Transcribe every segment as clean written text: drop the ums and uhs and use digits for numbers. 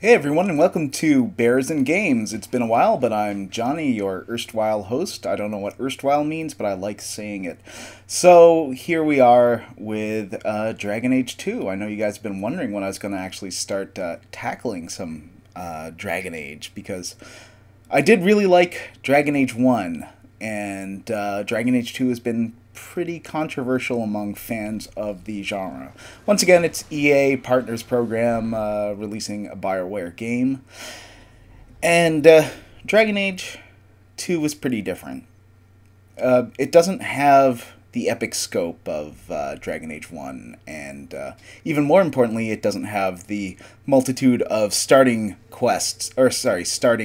Hey everyone, and welcome to Bears and Games. It's been a while, but I'm Johnny, your erstwhile host. I don't know what erstwhile means, but I like saying it. So here we are with Dragon Age 2. I know you guys have been wondering when I was going to actually start tackling some Dragon Age, because I did really like Dragon Age 1, and Dragon Age 2 has been pretty controversial among fans of the genre. Once again, it's EA Partners Program releasing a BioWare game. And Dragon Age 2 was pretty different. It doesn't have the epic scope of Dragon Age 1, and even more importantly, it doesn't have the multitude of starting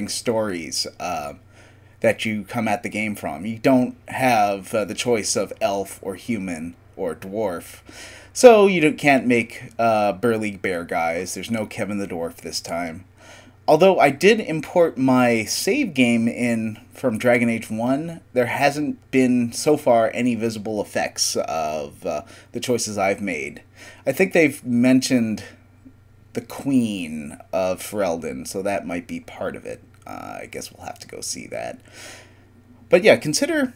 stories that you come at the game from. You don't have the choice of elf or human or dwarf. So you can't make burly bear guys. There's no Kevin the Dwarf this time. Although I did import my save game in from Dragon Age 1, there hasn't been so far any visible effects of the choices I've made. I think they've mentioned the Queen of Ferelden, so that might be part of it. I guess we'll have to go see that. But yeah, consider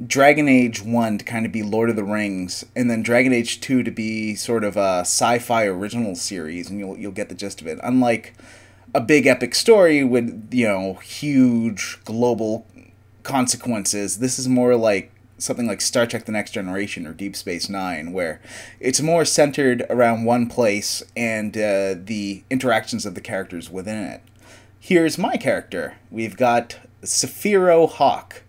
Dragon Age 1 to kind of be Lord of the Rings, and then Dragon Age 2 to be sort of a sci-fi original series, and you'll get the gist of it. Unlike a big epic story with, huge global consequences, this is more like something like Star Trek The Next Generation or Deep Space Nine, where it's more centered around one place and the interactions of the characters within it. Here's my character. We've got Hawke,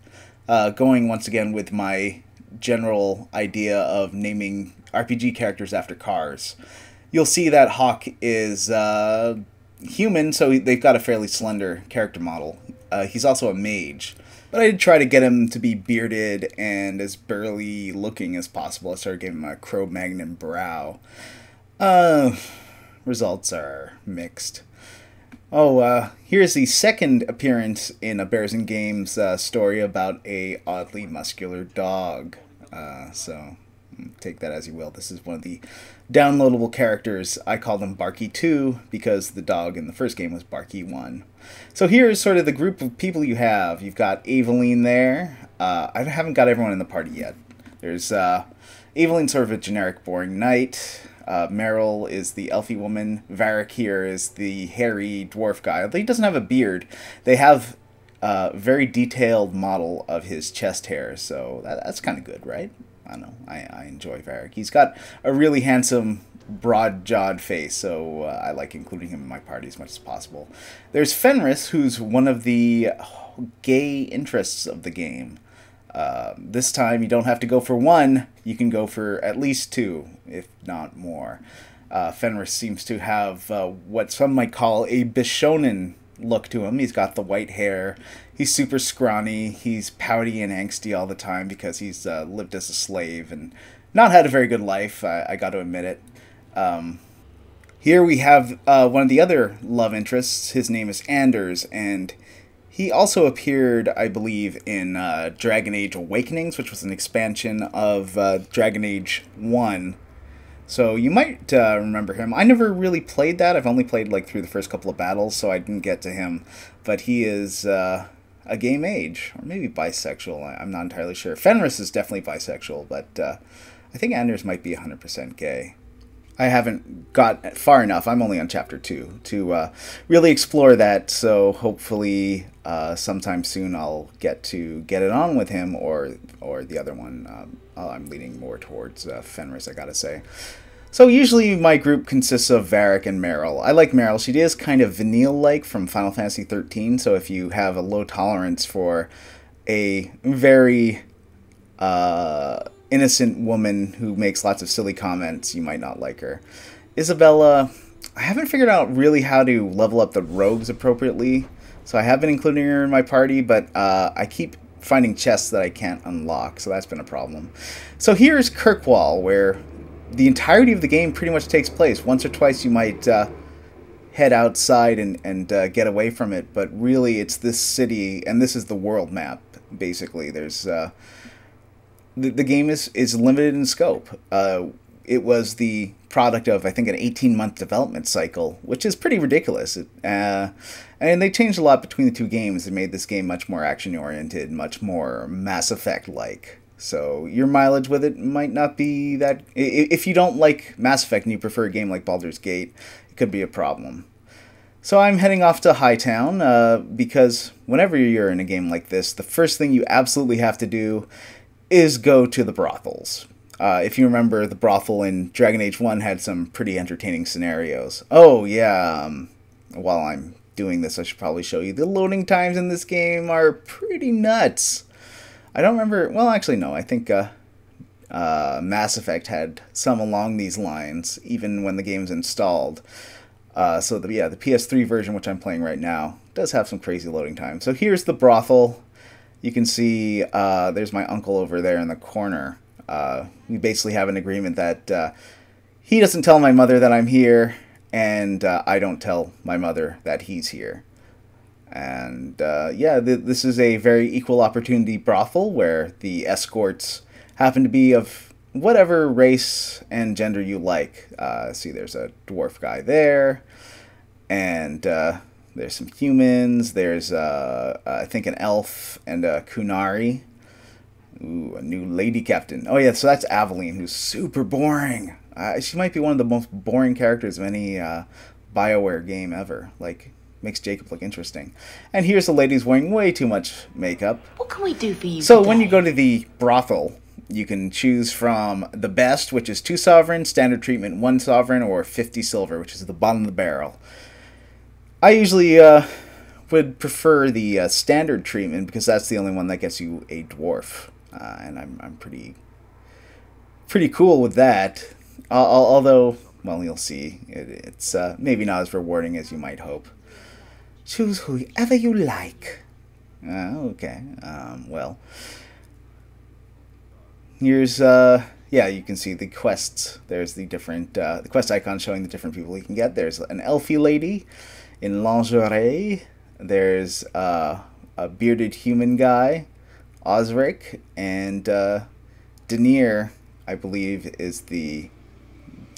going once again with my general idea of naming RPG characters after cars. You'll see that Hawke is human, so they've got a fairly slender character model. He's also a mage. But I did try to get him to be bearded and as burly looking as possible. I started giving him a Cro-Magnon brow. Results are mixed. Here's the second appearance in a Bears and Games story about a oddly muscular dog. So take that as you will. This is one of the downloadable characters. I call them Barky 2 because the dog in the first game was Barky 1. So here's sort of the group of people you have. You've got Aveline there. I haven't got everyone in the party yet. There's Aveline, sort of a generic boring knight. Meryl is the elfie woman. Varric here is the hairy dwarf guy. Although he doesn't have a beard, they have a very detailed model of his chest hair, so that's kind of good, right? I don't know. I enjoy Varric. He's got a really handsome, broad-jawed face, so I like including him in my party as much as possible. There's Fenris, who's one of the gay interests of the game. This time you don't have to go for one, you can go for at least two, if not more. Fenris seems to have what some might call a Bishonen look to him. He's got the white hair, he's super scrawny, he's pouty and angsty all the time because he's lived as a slave and not had a very good life, I got to admit it. Here we have one of the other love interests. His name is Anders, and he also appeared, I believe, in Dragon Age Awakenings, which was an expansion of Dragon Age 1. So you might remember him. I never really played that. I've only played through the first couple of battles, so I didn't get to him. But he is a gay mage, or maybe bisexual. I'm not entirely sure. Fenris is definitely bisexual, but I think Anders might be 100% gay. I haven't got far enough, I'm only on chapter 2, to really explore that, so hopefully sometime soon I'll get it on with him or the other one. I'm leaning more towards Fenris, I gotta say. So usually my group consists of Varric and Meryl. I like Meryl. She is kind of Vanille-like from Final Fantasy 13, so if you have a low tolerance for a very innocent woman who makes lots of silly comments, you might not like her. Isabella, I haven't figured out really how to level up the rogues appropriately, so I have been including her in my party, but I keep finding chests that I can't unlock, so that's been a problem. So here's Kirkwall, where the entirety of the game pretty much takes place. Once or twice you might head outside and get away from it, but really it's this city, and this is the world map, basically. There's the game is limited in scope. It was the product of, I think, an 18-month development cycle, which is pretty ridiculous. And they changed a lot between the two games. They made this game much more action-oriented, much more Mass Effect-like. So your mileage with it might not be that... If you don't like Mass Effect and you prefer a game like Baldur's Gate, it could be a problem. So I'm heading off to Hightown, because whenever you're in a game like this, the first thing you absolutely have to do is go to the brothels. If you remember, the brothel in Dragon Age 1 had some pretty entertaining scenarios. Oh, yeah, while I'm doing this, I should probably show you. The loading times in this game are pretty nuts. I don't remember... Well, actually, no. I think Mass Effect had some along these lines, even when the game's installed. So, the PS3 version, which I'm playing right now, does have some crazy loading time. So here's the brothel. You can see there's my uncle over there in the corner. We basically have an agreement that he doesn't tell my mother that I'm here, and I don't tell my mother that he's here. And this is a very equal opportunity brothel where the escorts happen to be of whatever race and gender you like. See, there's a dwarf guy there, and there's some humans. There's, I think, an elf and a Kunari. Ooh, a new lady captain. Oh, yeah, so that's Aveline, who's super boring. She might be one of the most boring characters of any BioWare game ever. Like, makes Jacob look interesting. And here's the lady who's wearing way too much makeup. What can we do for you So today? when you go to the brothel, you can choose from the best, which is 2 sovereign, standard treatment 1 sovereign, or 50 silver, which is the bottom of the barrel. I usually would prefer the standard treatment because that's the only one that gets you a dwarf. And I'm pretty cool with that. Although, well, you'll see. It's maybe not as rewarding as you might hope. Choose whoever you like. Okay. Well, here's you can see the quests. There's the different the quest icon showing the different people you can get. There's an elfie lady in lingerie. There's a bearded human guy, Osric, and Denier, I believe, is the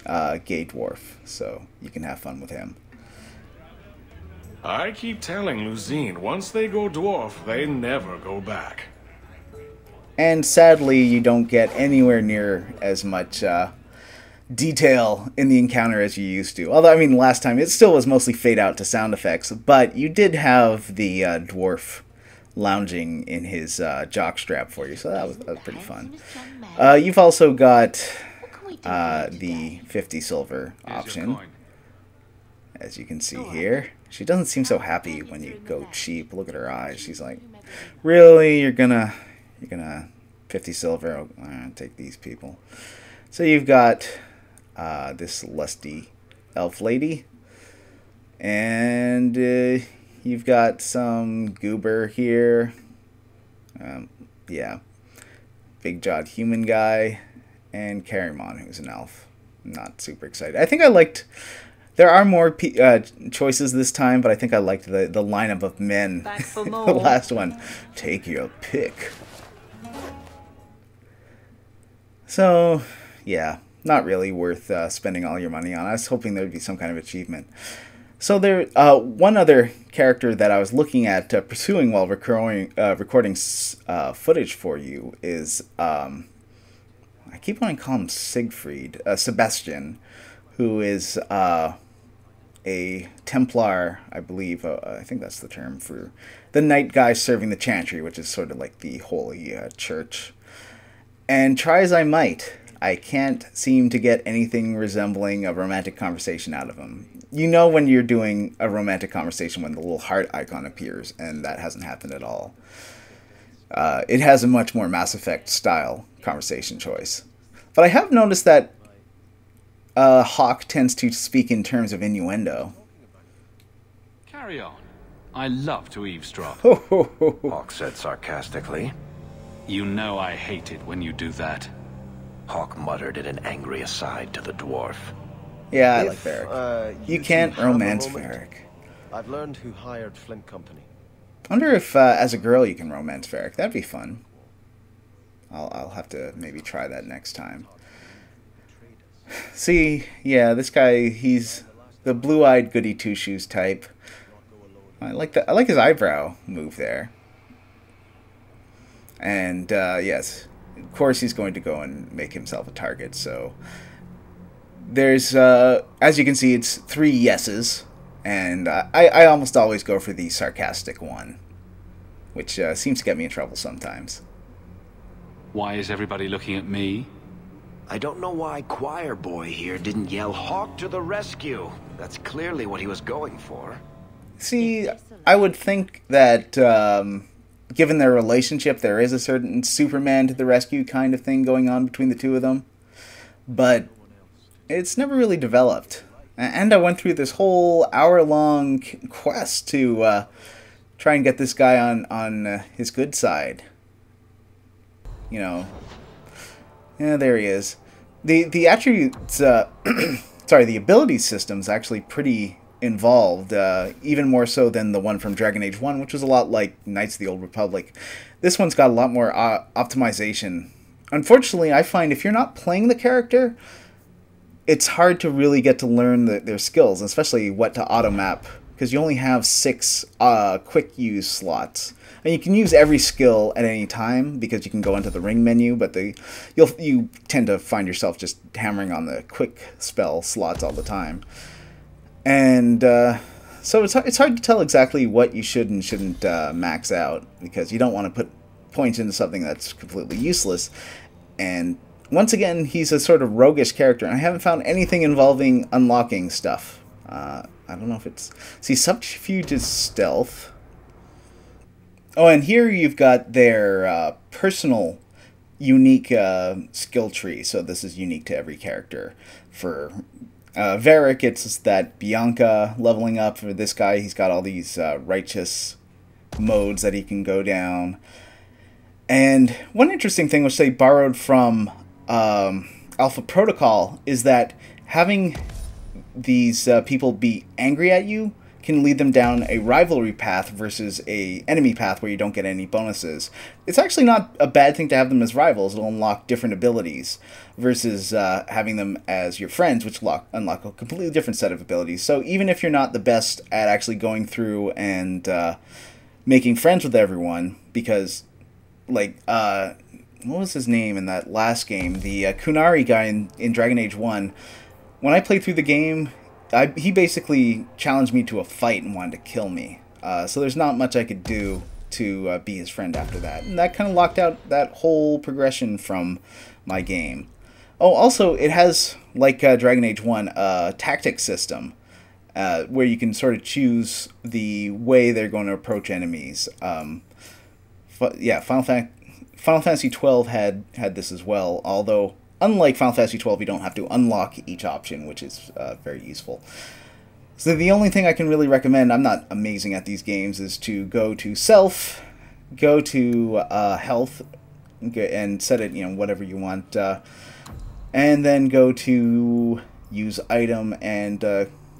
gay dwarf. So you can have fun with him. I keep telling Luzine, once they go dwarf, they never go back. And sadly, you don't get anywhere near as much detail in the encounter as you used to. Although, I mean, last time it still was mostly fade out to sound effects, but you did have the dwarf lounging in his jockstrap for you, so that was pretty fun. You've also got the 50 silver option, as you can see here. She doesn't seem so happy when you go cheap. Look at her eyes. She's like, really? You're gonna 50 silver? Oh, I'll take these people. So you've got this lusty elf lady, and you've got some goober here. Big-jawed human guy, and Karimon, who's an elf. Not super excited. I think I liked... There are more choices this time, but I think I liked the lineup of men. Back for more. The last one. Take your pick. So, yeah, not really worth spending all your money on. I was hoping there would be some kind of achievement. So there, one other character that I was looking at pursuing while recording footage for you is, I keep wanting to call him Siegfried, Sebastian, who is a Templar, I believe. I think that's the term for the knight guy serving the chantry, which is sort of like the holy church. And try as I might, I can't seem to get anything resembling a romantic conversation out of him. You know when you're doing a romantic conversation when the little heart icon appears, and that hasn't happened at all. It has a much more Mass Effect style conversation choice. But I have noticed that Hawke tends to speak in terms of innuendo. Carry on. I love to eavesdrop. Hawke said sarcastically. You know I hate it when you do that. Hawke muttered in an angry aside to the dwarf. Yeah, I like Varric. You can't romance Varric. I've learned who hired Flint Company. I wonder if, as a girl, you can romance Varric. That'd be fun. I'll have to maybe try that next time. See, yeah, this guy, he's the blue-eyed goody two-shoes type. I like that. I like his eyebrow move there. And yes, of course he's going to go and make himself a target. So there's, as you can see, it's 3 yeses, and I almost always go for the sarcastic one, which seems to get me in trouble sometimes. Why is everybody looking at me? I don't know why Choir Boy here didn't yell Hawke to the rescue. That's clearly what he was going for. See, I would think that given their relationship, there is a certain Superman to the rescue kind of thing going on between the two of them. But it's never really developed. And I went through this whole hour-long quest to try and get this guy on his good side. You know. Yeah, there he is. The attributes, sorry, the ability system's actually pretty involved, even more so than the one from Dragon Age 1, which was a lot like Knights of the Old Republic. This one's got a lot more optimization. Unfortunately, I find if you're not playing the character, it's hard to really get to learn their skills, especially what to auto-map, because you only have 6 quick use slots. And you can use every skill at any time because you can go into the ring menu, but you tend to find yourself just hammering on the quick spell slots all the time. And so it's hard to tell exactly what you should and shouldn't max out, because you don't want to put points into something that's completely useless. And once again, he's a sort of roguish character, and I haven't found anything involving unlocking stuff. I don't know if it's... See, Subterfuge is stealth. Oh, and here you've got their personal, unique skill tree. So this is unique to every character. For Varric, it's that Bianca leveling up. For this guy, he's got all these righteous modes that he can go down. And one interesting thing which they borrowed from Alpha Protocol is that having these people be angry at you can lead them down a rivalry path versus a enemy path where you don't get any bonuses. It's actually not a bad thing to have them as rivals. It'll unlock different abilities versus having them as your friends, which unlock a completely different set of abilities. So even if you're not the best at actually going through and making friends with everyone, because, like, what was his name in that last game? The Kunari guy in Dragon Age 1. When I played through the game, he basically challenged me to a fight and wanted to kill me. So there's not much I could do to be his friend after that. And that kind of locked out that whole progression from my game. Oh, also, it has, like Dragon Age 1, a tactics system where you can sort of choose the way they're going to approach enemies. Yeah, Final Fantasy XII had this as well, although... Unlike Final Fantasy XII, you don't have to unlock each option, which is very useful. So the only thing I can really recommend, I'm not amazing at these games, is to go to Self, go to Health, and set it, whatever you want, and then go to Use Item and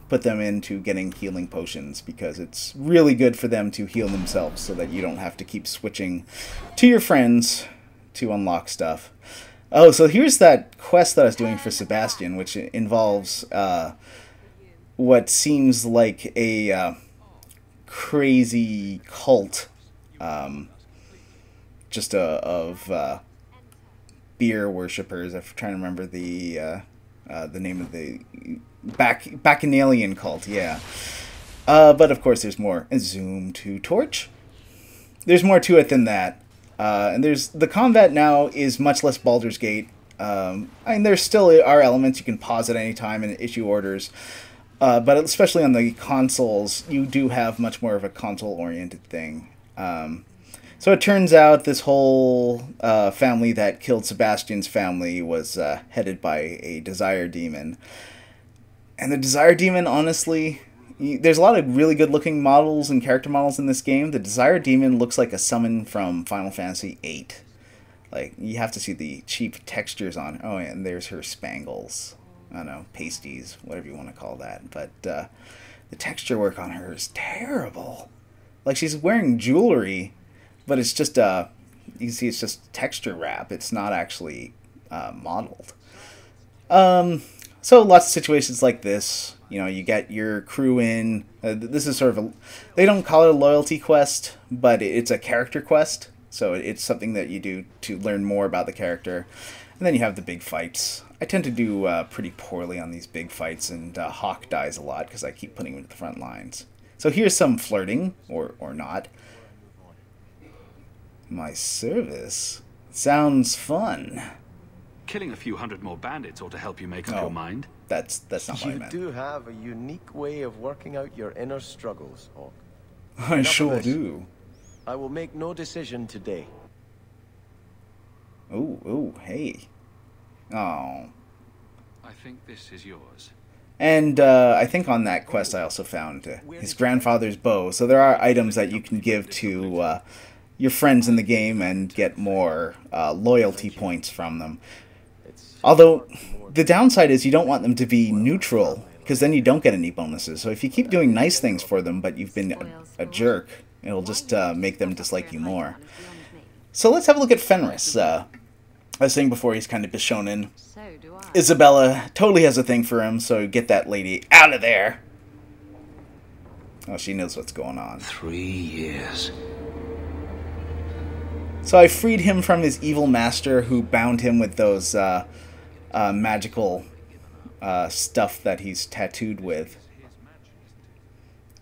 put them into getting healing potions, because it's really good for them to heal themselves so that you don't have to keep switching to your friends to unlock stuff. Oh, so here's that quest that I was doing for Sebastian, which involves what seems like a crazy cult, just of beer worshippers. I'm trying to remember the name of the Bacchanalian cult. Yeah, but of course there's more. Zoom to torch. There's more to it than that. And the combat now is much less Baldur's Gate. I mean, there still are elements you can pause at any time and issue orders, but especially on the consoles, you do have much more of a console-oriented thing. So it turns out this whole family that killed Sebastian's family was headed by a desire demon. And the desire demon, honestly... There's a lot of really good-looking models and character models in this game. The Desire Demon looks like a summon from Final Fantasy VIII. Like, you have to see the cheap textures on... Oh, and there's her spangles. I don't know, pasties, whatever you want to call that. But the texture work on her is terrible. Like, she's wearing jewelry, but it's just... you can see it's just texture wrap. It's not actually modeled. So lots of situations like this, you know, you get your crew in. This is sort of a, they don't call it a loyalty quest, but it's a character quest. So it's something that you do to learn more about the character. And then you have the big fights. I tend to do pretty poorly on these big fights, and Hawke dies a lot because I keep putting him into the front lines. So here's some flirting, or not. My service sounds fun. Killing a few hundred more bandits ought to help you make up your mind. That's not what I You meant. do have a unique way of working out your inner struggles, Hawke. I Enough of sure this. do. I will make no decision today. Ooh, hey. Oh. I think this is yours. And I think on that quest I also found his grandfather's bow. So there are items that you can give to your friends in the game and get more loyalty points from them. Although, the downside is you don't want them to be neutral, because then you don't get any bonuses. So if you keep doing nice things for them, but you've been a jerk, it'll just make them dislike you more. So let's have a look at Fenris. I was saying before, he's kind of Bishonen. Isabella totally has a thing for him, so get that lady out of there. Oh, she knows what's going on. 3 years. So I freed him from his evil master who bound him with those magical stuff that he's tattooed with.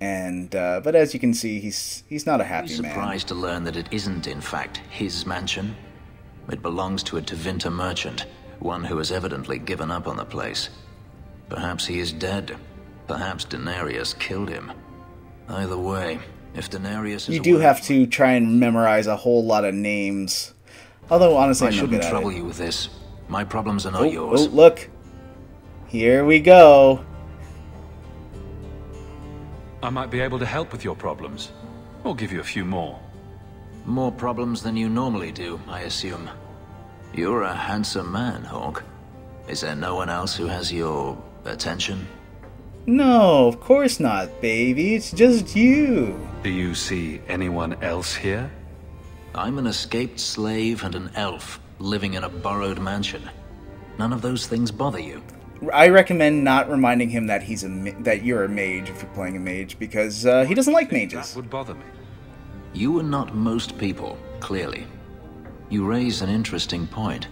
And but as you can see, he's not a happy man. Surprised to learn that it isn't, in fact, his mansion. It belongs to a Tevinter merchant, one who has evidently given up on the place. Perhaps he is dead. Perhaps Denarius killed him. Either way, if Denarius is You do have to try and memorize a whole lot of names. Although, honestly, I I'm no good shouldn't at trouble it. you with this. My problems are not yours. Oh, look. Here we go. I might be able to help with your problems. Or give you a few more. More problems than you normally do, I assume. You're a handsome man, Hawke. Is there no one else who has your attention? No, of course not, baby. It's just you. Do you see anyone else here? I'm an escaped slave and an elf, living in a borrowed mansion. None of those things bother you. I recommend not reminding him that that you're a mage if you're playing a mage, because he doesn't like mages. That would bother me. You are not most people, clearly. You raise an interesting point.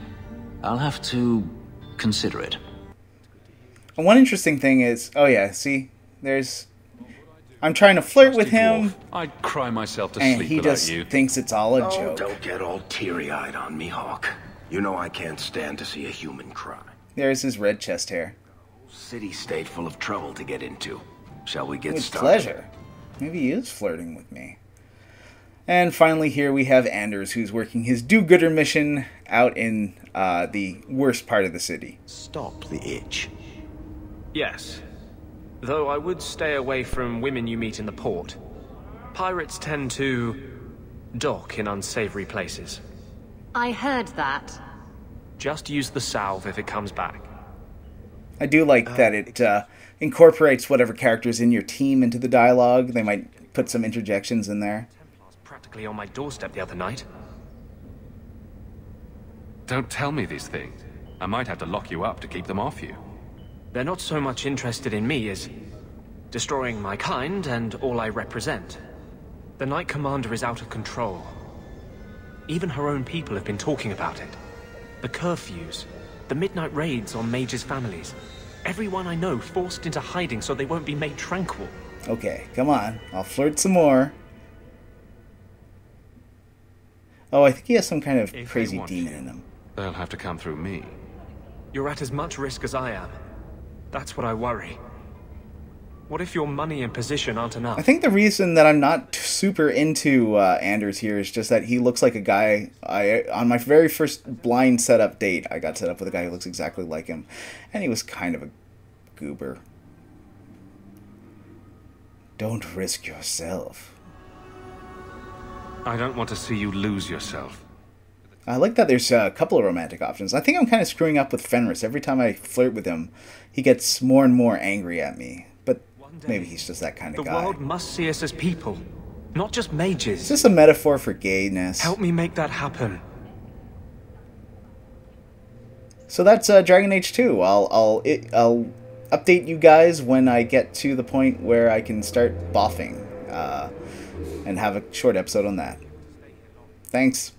I'll have to consider it. And one interesting thing is, oh yeah, see, I'm trying to flirt with him, Dwarf, I'd cry myself to and sleep he without just you. thinks it's all a Oh, joke. don't get all teary-eyed on me, Hawke. You know I can't stand to see a human cry. There's his red chest hair. City-state full of trouble to get into. Shall we get With started? pleasure. Maybe he is flirting with me. And finally here we have Anders, who's working his do-gooder mission out in the worst part of the city. Stop the itch. Yes. Though I would stay away from women you meet in the port. Pirates tend to dock in unsavory places. I heard that. Just use the salve if it comes back. I do like that it incorporates whatever characters in your team into the dialogue. They might put some interjections in there. Templars practically on my doorstep the other night. Don't tell me these things. I might have to lock you up to keep them off you. They're not so much interested in me as destroying my kind and all I represent. The Knight Commander is out of control. Even her own people have been talking about it. The curfews, the midnight raids on mages' families. Everyone I know forced into hiding so they won't be made tranquil. Okay, come on. I'll flirt some more. Oh, I think he has some kind of If they crazy want demon you, in him. They'll have to come through me. You're at as much risk as I am. That's what I worry. What if your money and position aren't enough? I think the reason that I'm not super into Anders here is just that he looks like a guy. On my very first blind setup date, I got set up with a guy who looks exactly like him, and he was kind of a goober. Don't risk yourself. I don't want to see you lose yourself. I like that there's a couple of romantic options. I think I'm kind of screwing up with Fenris. Every time I flirt with him, he gets more and more angry at me. But maybe he's just that kind of The guy. world must see us as people, not just mages. Is this a metaphor for gayness? Help me make that happen. So that's Dragon Age 2. I'll update you guys when I get to the point where I can start boffing, and have a short episode on that. Thanks.